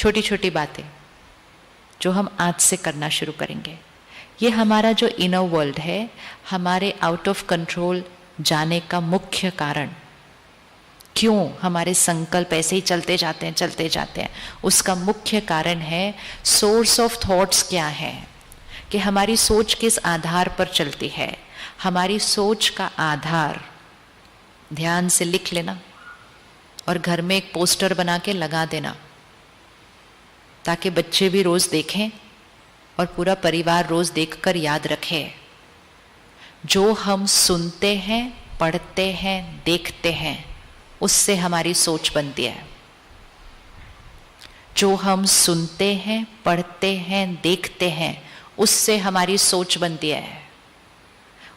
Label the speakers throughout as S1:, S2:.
S1: छोटी छोटी बातें जो हम आज से करना शुरू करेंगे, ये हमारा जो इनर वर्ल्ड है, हमारे आउट ऑफ कंट्रोल जाने का मुख्य कारण, क्यों हमारे संकल्प ऐसे ही चलते जाते हैं, उसका मुख्य कारण है सोर्स ऑफ थॉट्स क्या है, कि हमारी सोच किस आधार पर चलती है। हमारी सोच का आधार ध्यान से लिख लेना और घर में एक पोस्टर बना के लगा देना, ताकि बच्चे भी रोज देखें और पूरा परिवार रोज देखकर याद रखे। जो हम सुनते हैं, पढ़ते हैं, देखते हैं, उससे हमारी सोच बनती है। जो हम सुनते हैं, पढ़ते हैं, देखते हैं, उससे हमारी सोच बनती है।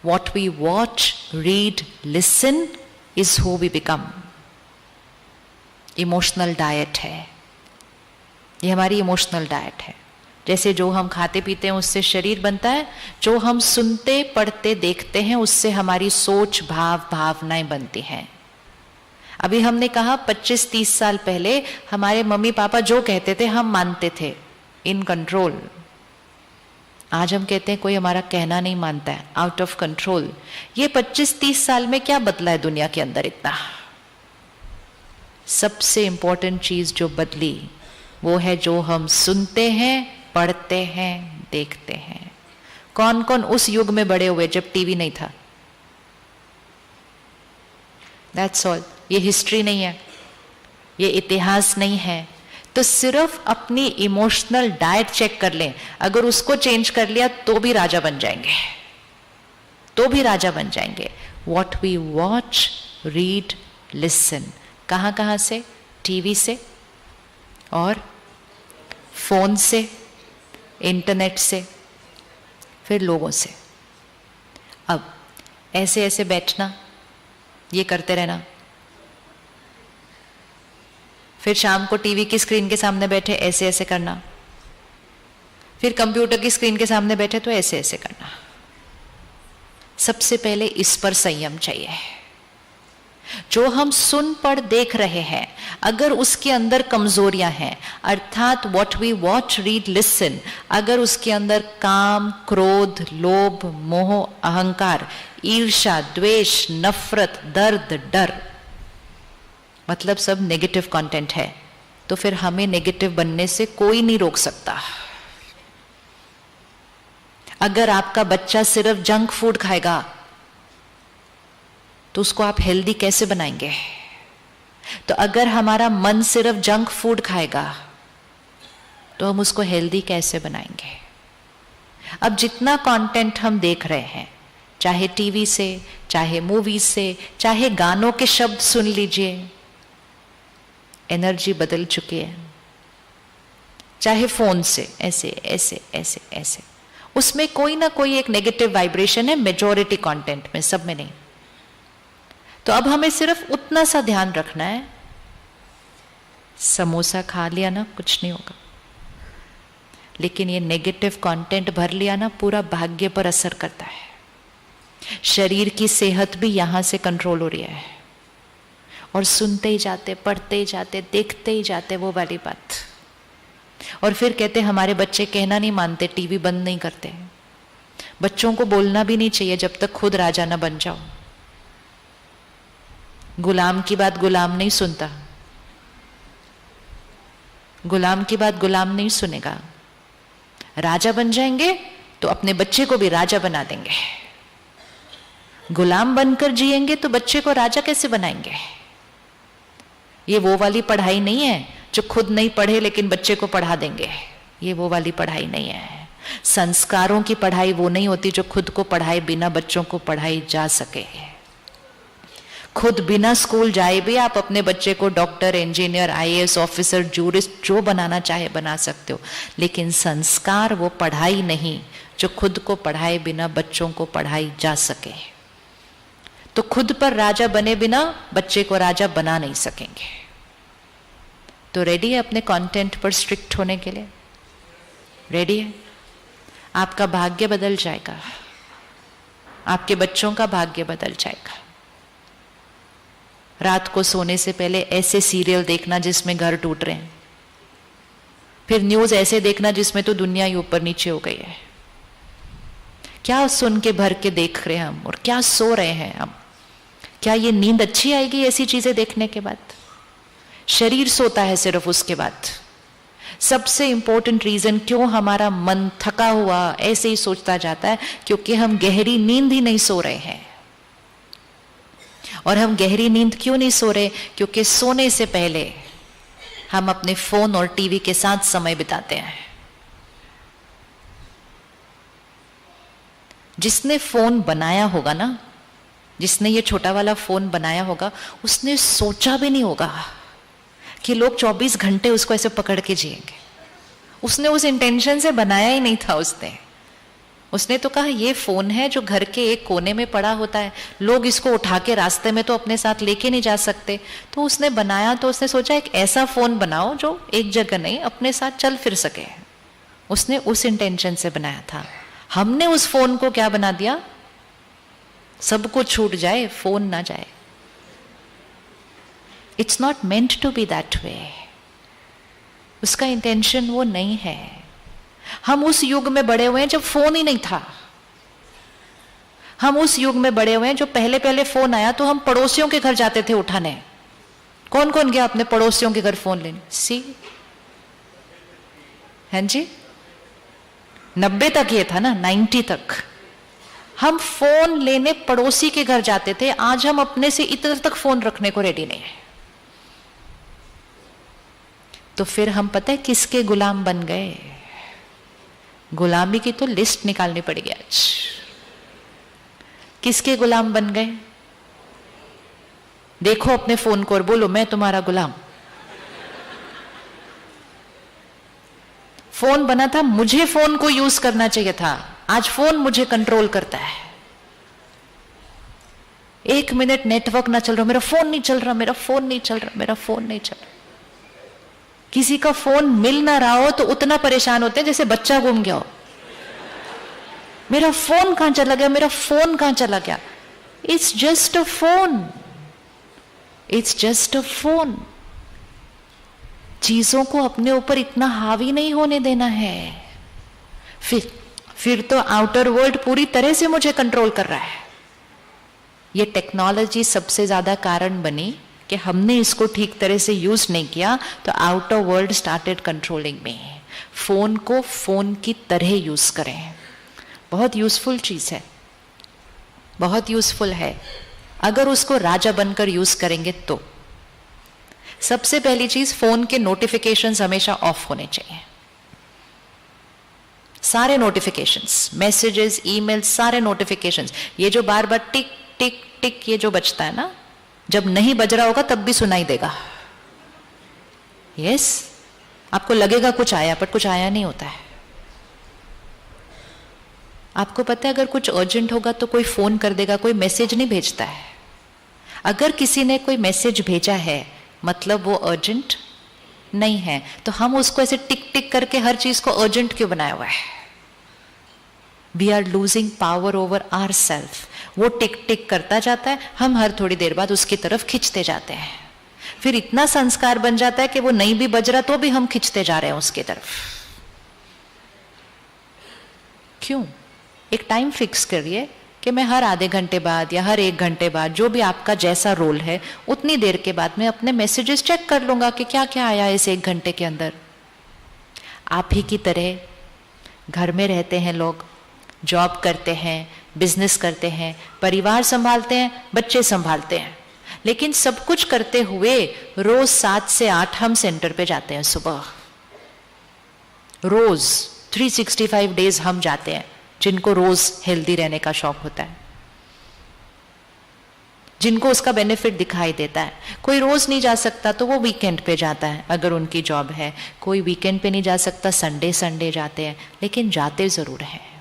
S1: What we watch, read, listen is who we become. Emotional diet है ये, हमारी इमोशनल डाइट है। जैसे जो हम खाते पीते हैं उससे शरीर बनता है, जो हम सुनते, पढ़ते, देखते हैं, उससे हमारी सोच, भावनाएं बनती हैं। अभी हमने कहा 25-30 साल पहले हमारे मम्मी पापा जो कहते थे हम मानते थे, इन कंट्रोल। आज हम कहते हैं कोई हमारा कहना नहीं मानता है, आउट ऑफ कंट्रोल। ये 25-30 साल में क्या बदला है दुनिया के अंदर इतना? सबसे इंपॉर्टेंट चीज जो बदली वो है जो हम सुनते हैं, पढ़ते हैं, देखते हैं। कौन कौन उस युग में बड़े हुए जब टीवी नहीं था? That's all. ये हिस्ट्री नहीं है, ये इतिहास नहीं है। तो सिर्फ अपनी इमोशनल डाइट चेक कर लें, अगर उसको चेंज कर लिया तो भी राजा बन जाएंगे, तो भी राजा बन जाएंगे। What we watch, read, listen, कहाँ कहाँ से? टीवी से और फोन से, इंटरनेट से, फिर लोगों से। अब ऐसे ऐसे बैठना, ये करते रहना, फिर शाम को टीवी की स्क्रीन के सामने बैठे ऐसे ऐसे करना, फिर कंप्यूटर की स्क्रीन के सामने बैठे तो ऐसे ऐसे करना। सबसे पहले इस पर संयम चाहिए। जो हम सुन पढ़ देख रहे हैं, अगर उसके अंदर कमजोरियां हैं, अर्थात what we watch, read, listen, अगर उसके अंदर काम, क्रोध, लोभ, मोह, अहंकार, ईर्ष्या, द्वेष, नफरत, दर्द, डर, मतलब सब नेगेटिव कंटेंट है, तो फिर हमें नेगेटिव बनने से कोई नहीं रोक सकता। अगर आपका बच्चा सिर्फ जंक फूड खाएगा तो उसको आप हेल्दी कैसे बनाएंगे? तो अगर हमारा मन सिर्फ जंक फूड खाएगा तो हम उसको हेल्दी कैसे बनाएंगे? अब जितना कंटेंट हम देख रहे हैं, चाहे टीवी से, चाहे मूवी से, चाहे गानों के शब्द सुन लीजिए, एनर्जी बदल चुकी है। चाहे फोन से, ऐसे ऐसे ऐसे ऐसे, उसमें कोई ना कोई एक नेगेटिव वाइब्रेशन है, मेजॉरिटी कंटेंट में, सब में नहीं। तो अब हमें सिर्फ उतना सा ध्यान रखना है, समोसा खा लिया ना कुछ नहीं होगा, लेकिन ये नेगेटिव कंटेंट भर लिया ना, पूरा भाग्य पर असर करता है। शरीर की सेहत भी यहां से कंट्रोल हो रही है। और सुनते ही जाते, पढ़ते ही जाते, देखते ही जाते, वो वाली बात। और फिर कहते हमारे बच्चे कहना नहीं मानते, टीवी बंद नहीं करते। बच्चों को बोलना भी नहीं चाहिए जब तक खुद राजा ना बन जाओ। गुलाम की बात गुलाम नहीं सुनता, गुलाम की बात गुलाम नहीं सुनेगा। राजा बन जाएंगे तो अपने बच्चे को भी राजा बना देंगे। गुलाम बनकर जिएंगे तो बच्चे को राजा कैसे बनाएंगे? ये वो वाली पढ़ाई नहीं है जो खुद नहीं पढ़े लेकिन बच्चे को पढ़ा देंगे। ये वो वाली पढ़ाई नहीं है। संस्कारों की पढ़ाई वो नहीं होती जो खुद को पढ़ाए बिना बच्चों को पढ़ाई जा सके। खुद बिना स्कूल जाए भी आप अपने बच्चे को doctor, engineer, IAS officer, jurist जो बनाना चाहे बना सकते हो, लेकिन संस्कार वो पढ़ाई नहीं जो खुद को पढ़ाए बिना बच्चों को पढ़ाई जा सके। तो खुद पर राजा बने बिना बच्चे को राजा बना नहीं सकेंगे। तो रेडी है अपने कंटेंट पर स्ट्रिक्ट होने के लिए? रेडी है? आपका भाग्य बदल जाएगा, आपके बच्चों का भाग्य बदल जाएगा। रात को सोने से पहले ऐसे सीरियल देखना जिसमें घर टूट रहे हैं, फिर न्यूज ऐसे देखना जिसमें तो दुनिया ही ऊपर नीचे हो गई है। क्या सुन के भर के देख रहे हैं हम, और क्या सो रहे हैं हम? क्या ये नींद अच्छी आएगी ऐसी चीजें देखने के बाद? शरीर सोता है सिर्फ उसके बाद। सबसे इंपॉर्टेंट रीजन क्यों हमारा मन थका हुआ ऐसे ही सोचता जाता है, क्योंकि हम गहरी नींद ही नहीं सो रहे हैं। और हम गहरी नींद क्यों नहीं सो रहे? क्योंकि सोने से पहले हम अपने फोन और टीवी के साथ समय बिताते हैं। जिसने फोन बनाया होगा ना, जिसने ये छोटा वाला फोन बनाया होगा, उसने सोचा भी नहीं होगा कि लोग 24 घंटे उसको ऐसे पकड़ के जिएंगे। उसने उस इंटेंशन से बनाया ही नहीं था। उसने तो कहा ये फोन है जो घर के एक कोने में पड़ा होता है, लोग इसको उठा के रास्ते में तो अपने साथ लेके नहीं जा सकते। तो उसने बनाया, तो उसने सोचा एक ऐसा फोन बनाओ जो एक जगह नहीं अपने साथ चल फिर सके। उसने उस इंटेंशन से बनाया था। हमने उस फोन को क्या बना दिया? सब कुछ छूट जाए, फोन ना जाए। It's not meant to be that way. उसका इंटेंशन वो नहीं है। हम उस युग में बड़े हुए हैं जब फोन ही नहीं था। हम उस युग में बड़े हुए हैं जो पहले पहले फोन आया तो हम पड़ोसियों के घर जाते थे उठाने। कौन कौन गया अपने पड़ोसियों के घर फोन लेने? सी हैं जी, 90 तक ये था ना, 90 तक हम फोन लेने पड़ोसी के घर जाते थे। आज हम अपने से इधर तक फोन रखने को रेडी नहीं है। तो फिर हम पता है किसके गुलाम बन गए? गुलामी की तो लिस्ट निकालनी पड़ेगी आज। किसके गुलाम बन गए? देखो अपने फोन को और बोलो मैं तुम्हारा गुलाम। फोन बना था, मुझे फोन को यूज करना चाहिए था। आज फोन मुझे कंट्रोल करता है। 1 मिनट नेटवर्क ना चल रहा, मेरा फोन नहीं चल रहा, मेरा फोन नहीं चल रहा, मेरा फोन नहीं चल रहा। किसी का फोन मिल ना रहा हो तो उतना परेशान होते हैं जैसे बच्चा गुम गया हो। मेरा फोन कहां चला गया, मेरा फोन कहां चला गया? It's just a phone, it's just a phone. चीजों को अपने ऊपर इतना हावी नहीं होने देना है। फिर तो आउटर वर्ल्ड पूरी तरह से मुझे कंट्रोल कर रहा है। ये टेक्नोलॉजी सबसे ज्यादा कारण बनी कि हमने इसको ठीक तरह से यूज नहीं किया, तो आउटर वर्ल्ड स्टार्टेड कंट्रोलिंग मी। फोन को फोन की तरह यूज करें। बहुत यूजफुल चीज है, बहुत यूजफुल है अगर उसको राजा बनकर यूज करेंगे तो। सबसे पहली चीज, फोन के नोटिफिकेशंस हमेशा ऑफ होने चाहिए। सारे नोटिफिकेशंस, मैसेजेस, ईमेल्स, सारे नोटिफिकेशंस। ये जो बार बार टिक टिक टिक ये जो बजता है ना, जब नहीं बज रहा होगा तब भी सुनाई देगा। यस, आपको लगेगा कुछ आया, पर कुछ आया नहीं होता है। आपको पता है अगर कुछ अर्जेंट होगा तो कोई फोन कर देगा, कोई मैसेज नहीं भेजता है। अगर किसी ने कोई मैसेज भेजा है मतलब वो अर्जेंट नहीं है, तो हम उसको ऐसे टिक टिक करके हर चीज को अर्जेंट क्यों बनाया हुआ है? We are losing power over our self. वो टिक टिक करता जाता है, हम हर थोड़ी देर बाद उसकी तरफ खींचते जाते हैं। फिर इतना संस्कार बन जाता है कि वो नहीं भी बज रहा तो भी हम खींचते जा रहे हैं उसकी तरफ। क्यों? एक टाइम फिक्स करिए कि मैं हर आधे घंटे बाद या हर 1 घंटे बाद, जो भी आपका जैसा रोल है, उतनी देर के बाद मैं अपने मैसेजेस चेक कर लूंगा कि क्या क्या आया इस 1 घंटे के अंदर। आप ही की तरह घर में रहते हैं लोग, जॉब करते हैं, बिजनेस करते हैं, परिवार संभालते हैं, बच्चे संभालते हैं, लेकिन सब कुछ करते हुए रोज 7 से 8 हम सेंटर पे जाते हैं सुबह। रोज 365 डेज हम जाते हैं, जिनको रोज हेल्दी रहने का शौक होता है, जिनको उसका बेनिफिट दिखाई देता है। कोई रोज नहीं जा सकता तो वो वीकेंड पे जाता है अगर उनकी जॉब है। कोई वीकेंड पे नहीं जा सकता, संडे संडे जाते हैं, लेकिन जाते जरूर हैं।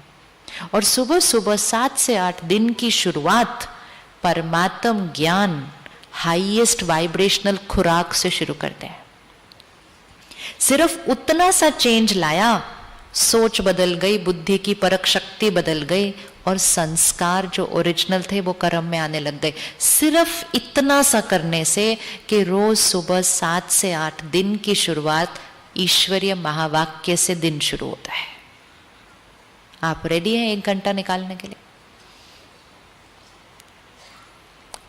S1: और सुबह सुबह 7 से 8 दिन की शुरुआत परमात्म ज्ञान, हाईएस्ट वाइब्रेशनल खुराक से शुरू करते हैं। सिर्फ उतना सा चेंज लाया, सोच बदल गई, बुद्धि की परख शक्ति बदल गई, और संस्कार जो ओरिजिनल थे वो कर्म में आने लग गए। सिर्फ इतना सा करने से कि रोज सुबह 7 से 8 दिन की शुरुआत ईश्वरीय महावाक्य से दिन शुरू होता है। आप रेडी हैं 1 घंटा निकालने के लिए?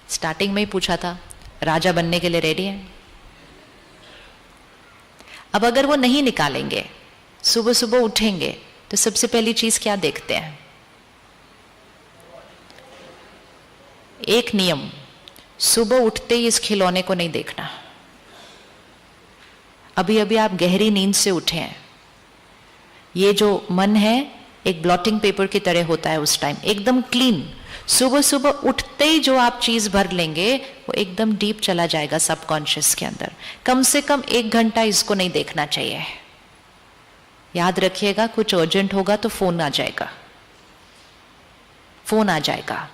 S1: स्टार्टिंग में ही पूछा था, राजा बनने के लिए रेडी हैं? अब अगर वो नहीं निकालेंगे, सुबह सुबह उठेंगे, तो सबसे पहली चीज क्या देखते हैं? एक नियम, सुबह उठते ही इस खिलौने को नहीं देखना। अभी अभी आप गहरी नींद से उठे हैं, ये जो मन है एक ब्लॉटिंग पेपर की तरह होता है उस टाइम, एकदम क्लीन। सुबह सुबह उठते ही जो आप चीज भर लेंगे वो एकदम डीप चला जाएगा सबकॉन्शियस के अंदर। कम से कम 1 घंटा इसको नहीं देखना चाहिए। याद रखिएगा, कुछ अर्जेंट होगा तो फोन आ जाएगा, फोन आ जाएगा।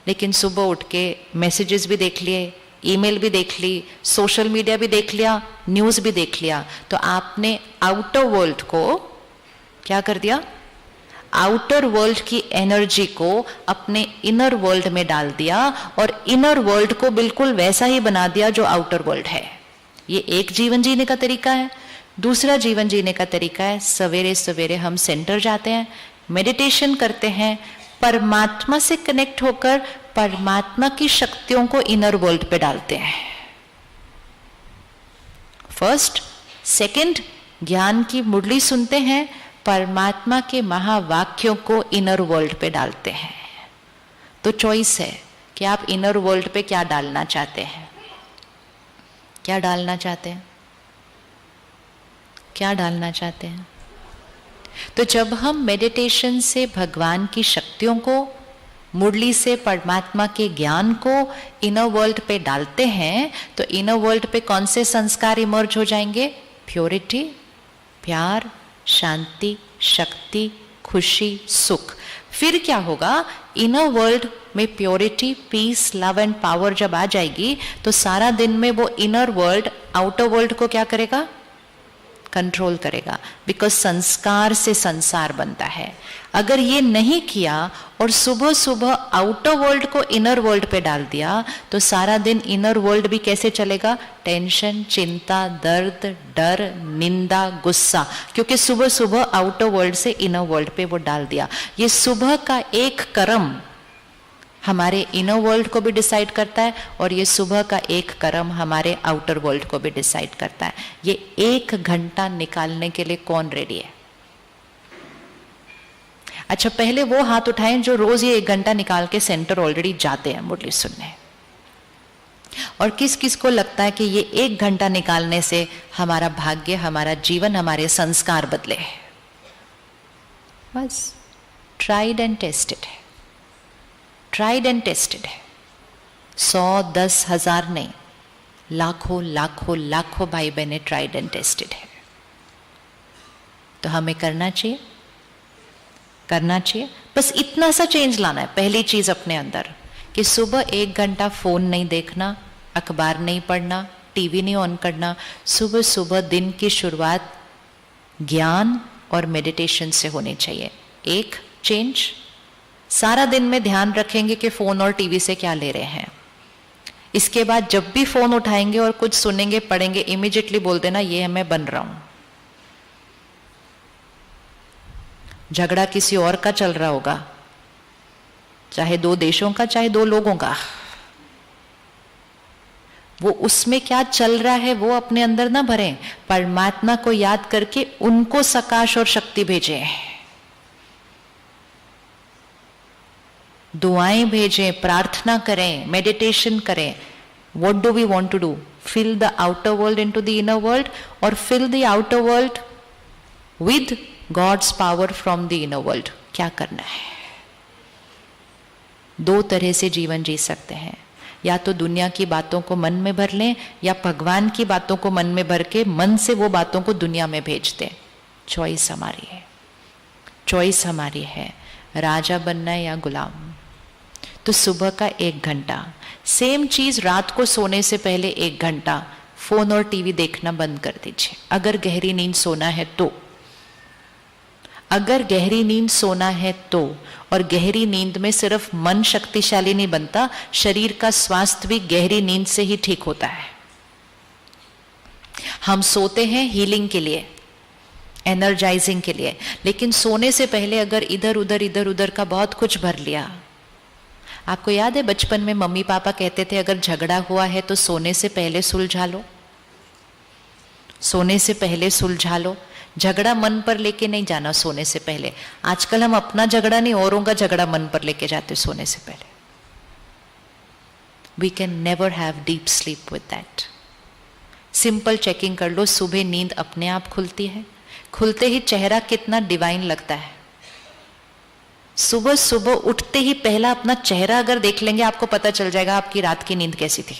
S1: लेकिन सुबह उठ के मैसेजेस भी देख लिए, ईमेल भी देख ली, सोशल मीडिया भी देख लिया, न्यूज भी देख लिया, तो आपने आउटर वर्ल्ड को क्या कर दिया? आउटर वर्ल्ड की एनर्जी को अपने इनर वर्ल्ड में डाल दिया और इनर वर्ल्ड को बिल्कुल वैसा ही बना दिया जो आउटर वर्ल्ड है। ये एक जीवन जीने का तरीका है। दूसरा जीवन जीने का तरीका है, सवेरे सवेरे हम सेंटर जाते हैं, मेडिटेशन करते हैं, परमात्मा से कनेक्ट होकर परमात्मा की शक्तियों को इनर वर्ल्ड पे डालते हैं। फर्स्ट, सेकंड, ज्ञान की मुरली सुनते हैं, परमात्मा के महावाक्यों को इनर वर्ल्ड पे डालते हैं। तो चॉइस है कि आप इनर वर्ल्ड पे क्या डालना चाहते हैं। क्या डालना चाहते हैं? क्या डालना चाहते हैं? तो जब हम मेडिटेशन से भगवान की शक्तियों को, मुरली से परमात्मा के ज्ञान को इनर वर्ल्ड पे डालते हैं, तो इनर वर्ल्ड पे कौन से संस्कार इमर्ज हो जाएंगे? प्योरिटी, प्यार, शांति, शक्ति, खुशी, सुख। फिर क्या होगा? इनर वर्ल्ड में purity, peace, love and power जब आ जाएगी, तो सारा दिन में वो इनर वर्ल्ड आउटर वर्ल्ड को क्या करेगा? कंट्रोल करेगा। बिकॉज संस्कार से संसार बनता है। अगर ये नहीं किया और सुबह सुबह आउटर वर्ल्ड को इनर वर्ल्ड पे डाल दिया, तो सारा दिन इनर वर्ल्ड भी कैसे चलेगा? टेंशन, चिंता, दर्द, डर, निंदा, गुस्सा, क्योंकि सुबह सुबह आउटर वर्ल्ड से इनर वर्ल्ड पे वो डाल दिया। ये सुबह का एक कर्म हमारे इनर वर्ल्ड को भी डिसाइड करता है और ये सुबह का एक कर्म हमारे आउटर वर्ल्ड को भी डिसाइड करता है। ये 1 घंटा निकालने के लिए कौन रेडी है? अच्छा, पहले वो हाथ उठाएं जो रोज ये 1 घंटा निकाल के सेंटर ऑलरेडी जाते हैं मुरली सुनने। और किस किस को लगता है कि ये 1 घंटा निकालने से हमारा भाग्य, हमारा जीवन, हमारे संस्कार बदले? बस ट्राइड एंड टेस्टेड है, ट्राइड एंड टेस्टेड है। 100, 10, 1000 नहीं, लाखों लाखों लाखों भाई बहनें ट्राइड एंड टेस्टेड है। तो हमें करना चाहिए, करना चाहिए। बस इतना सा चेंज लाना है। पहली चीज अपने अंदर कि सुबह 1 घंटा फोन नहीं देखना, अखबार नहीं पढ़ना, टीवी नहीं ऑन करना। सुबह सुबह दिन की शुरुआत ज्ञान और मेडिटेशन से होनी चाहिए। एक चेंज। सारा दिन में ध्यान रखेंगे कि फोन और टीवी से क्या ले रहे हैं। इसके बाद जब भी फोन उठाएंगे और कुछ सुनेंगे, पढ़ेंगे, इमीडिएटली बोल देना ये मैं बन रहा हूं। झगड़ा किसी और का चल रहा होगा, चाहे 2 देशों का, चाहे 2 लोगों का, वो उसमें क्या चल रहा है वो अपने अंदर ना भरें। परमात्मा को याद करके उनको सकाश और शक्ति भेजें, दुआएं भेजें, प्रार्थना करें, मेडिटेशन करें। What do we want to do? Fill the outer world into the inner world or fill the outer world with God's power from the inner world? क्या करना है? 2 तरह से जीवन जी सकते हैं। या तो दुनिया की बातों को मन में भर लें, या भगवान की बातों को मन में भर के मन से वो बातों को दुनिया में भेज दें। चॉइस हमारी है, चॉइस हमारी है, राजा बनना है या गुलाम। तो सुबह का 1 घंटा। सेम चीज रात को सोने से पहले 1 घंटा फोन और टीवी देखना बंद कर दीजिए। अगर गहरी नींद सोना है तो, अगर गहरी नींद सोना है तो। और गहरी नींद में सिर्फ मन शक्तिशाली नहीं बनता, शरीर का स्वास्थ्य भी गहरी नींद से ही ठीक होता है। हम सोते हैं हीलिंग के लिए, एनर्जाइजिंग के लिए। लेकिन सोने से पहले अगर इधर उधर का बहुत कुछ भर लिया, आपको याद है बचपन में मम्मी पापा कहते थे अगर झगड़ा हुआ है तो सोने से पहले सुलझा लो, सोने से पहले सुलझा लो। झगड़ा मन पर लेके नहीं जाना सोने से पहले। आजकल हम अपना झगड़ा नहीं, औरों का झगड़ा मन पर लेके जाते सोने से पहले। We can never have deep sleep with that. Simple checking कर लो, सुबह नींद अपने आप खुलती है, खुलते ही चेहरा कितना डिवाइन लगता है। सुबह सुबह उठते ही पहला अपना चेहरा अगर देख लेंगे, आपको पता चल जाएगा आपकी रात की नींद कैसी थी।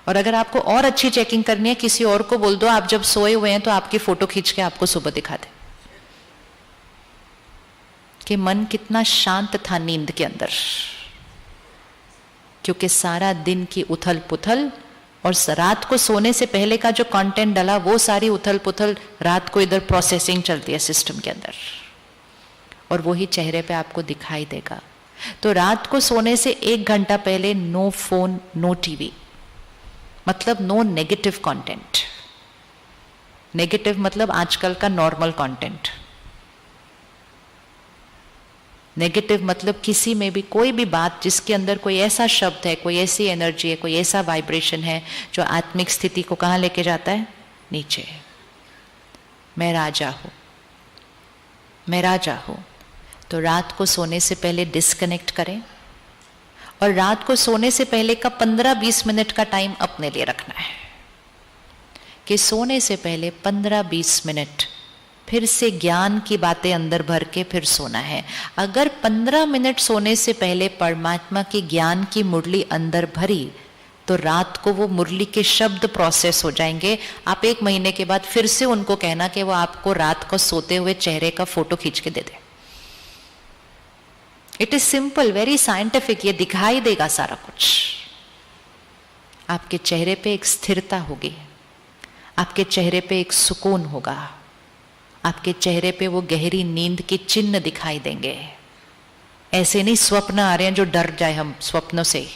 S1: और अगर आपको और अच्छी चेकिंग करनी है, किसी और को बोल दो आप जब सोए हुए हैं तो आपकी फोटो खींच के आपको सुबह दिखा दे कि मन कितना शांत था नींद के अंदर, क्योंकि सारा दिन की उथल पुथल और रात को सोने से पहले का जो कंटेंट डला, वो सारी उथल पुथल रात को इधर प्रोसेसिंग चलती है सिस्टम के अंदर, और वही चेहरे पे आपको दिखाई देगा। तो रात को सोने से 1 घंटा पहले नो फोन, नो टीवी, मतलब नो नेगेटिव कंटेंट। नेगेटिव मतलब आजकल का नॉर्मल कंटेंट। नेगेटिव मतलब किसी में भी कोई भी बात जिसके अंदर कोई ऐसा शब्द है, कोई ऐसी एनर्जी है, कोई ऐसा वाइब्रेशन है जो आत्मिक स्थिति को कहाँ लेके जाता है? नीचे। मैं राजा हूं, मैं राजा हूं। तो रात को सोने से पहले डिस्कनेक्ट करें, और रात को सोने से पहले का 15-20 मिनट का टाइम अपने लिए रखना है कि सोने से पहले 15-20 मिनट फिर से ज्ञान की बातें अंदर भर के फिर सोना है। अगर 15 मिनट सोने से पहले परमात्मा की ज्ञान की मुरली अंदर भरी, तो रात को वो मुरली के शब्द प्रोसेस हो जाएंगे। आप 1 महीने के बाद फिर से उनको कहना कि वो आपको रात को सोते हुए चेहरे का फोटो खींच के दे दे। It is simple, very scientific. ये दिखाई देगा सारा कुछ। आपके चेहरे पे एक स्थिरता होगी, आपके चेहरे पे एक सुकून होगा, आपके चेहरे पे वो गहरी नींद के चिन्ह दिखाई देंगे। ऐसे नहीं स्वप्न आ रहे हैं जो डर जाए हम स्वप्नों से।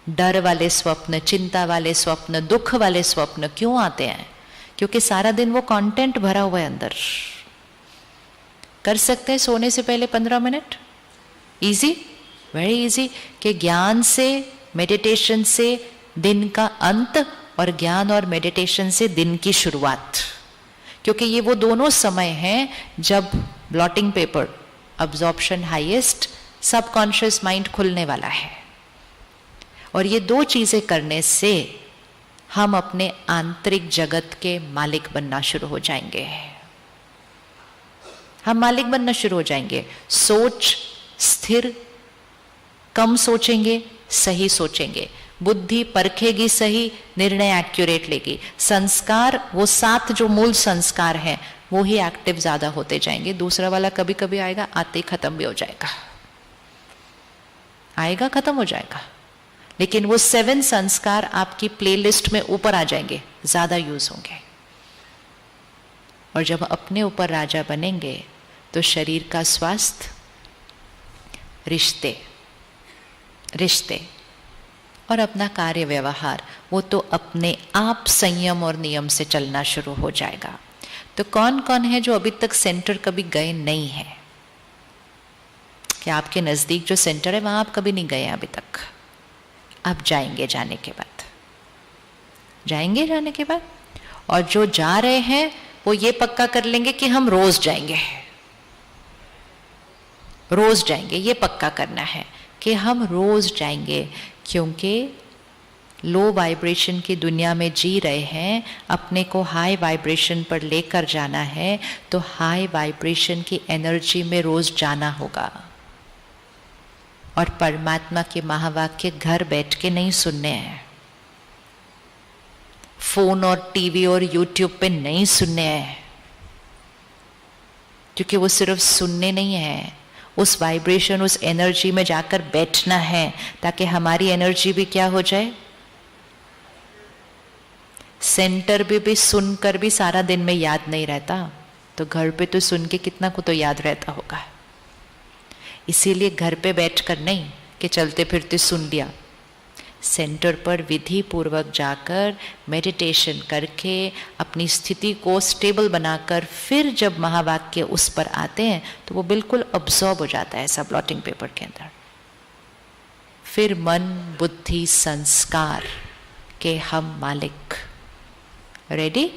S1: डर वाले स्वप्न, चिंता वाले स्वप्न, दुख वाले स्वप्न क्यों आते हैं? क्योंकि सारा दिन वो कंटेंट भरा हुआ है अंदर। कर सकते हैं सोने से पहले 15 मिनट, इजी, वेरी इजी, कि ज्ञान से, मेडिटेशन से दिन का अंत और ज्ञान और मेडिटेशन से दिन की शुरुआत। क्योंकि ये वो दोनों समय हैं जब blotting paper, absorption highest, subconscious mind खुलने वाला है। और ये 2 चीजें करने से हम अपने आंतरिक जगत के मालिक बनना शुरू हो जाएंगे। हम मालिक बनना शुरू हो जाएंगे। सोच स्थिर, कम सोचेंगे, सही सोचेंगे, बुद्धि परखेगी सही, निर्णय एक्यूरेट लेगी। संस्कार, वो 7 जो मूल संस्कार हैं वो ही एक्टिव ज्यादा होते जाएंगे। दूसरा वाला कभी कभी आएगा, आते ही खत्म भी हो जाएगा, आएगा खत्म हो जाएगा। लेकिन वो 7 संस्कार आपकी प्लेलिस्ट में ऊपर आ जाएंगे, ज्यादा यूज होंगे। और जब अपने ऊपर राजा बनेंगे तो शरीर का स्वास्थ्य, रिश्ते और अपना कार्य व्यवहार, वो तो अपने आप संयम और नियम से चलना शुरू हो जाएगा। तो कौन कौन है जो अभी तक सेंटर कभी गए नहीं है? क्या आपके नजदीक जो सेंटर है वहां आप कभी नहीं गए अभी तक? आप जाएंगे जाने के बाद, जाएंगे जाने के बाद। और जो जा रहे हैं वो ये पक्का कर लेंगे कि हम रोज जाएंगे, रोज जाएंगे। ये पक्का करना है कि हम रोज जाएंगे, क्योंकि लो वाइब्रेशन की दुनिया में जी रहे हैं, अपने को हाई वाइब्रेशन पर लेकर जाना है। तो हाई वाइब्रेशन की एनर्जी में रोज जाना होगा। और परमात्मा के महावाक्य घर बैठ के नहीं सुनने हैं, फोन और टीवी और यूट्यूब पे नहीं सुनने हैं, क्योंकि वो सिर्फ सुनने नहीं है, उस वाइब्रेशन, उस एनर्जी में जाकर बैठना है, ताकि हमारी एनर्जी भी क्या हो जाए। सेंटर भी सुनकर भी सारा दिन में याद नहीं रहता, तो घर पे तो सुन के कितना को तो याद रहता होगा। इसीलिए घर पे बैठकर नहीं कि चलते फिरते सुन लिया, सेंटर पर विधि पूर्वक जाकर मेडिटेशन करके अपनी स्थिति को स्टेबल बनाकर फिर जब महावाक्य उस पर आते हैं तो वो बिल्कुल अब्सॉर्ब हो जाता है ऐसा ब्लॉटिंग पेपर के अंदर। फिर मन बुद्धि संस्कार के हम मालिक। रेडी?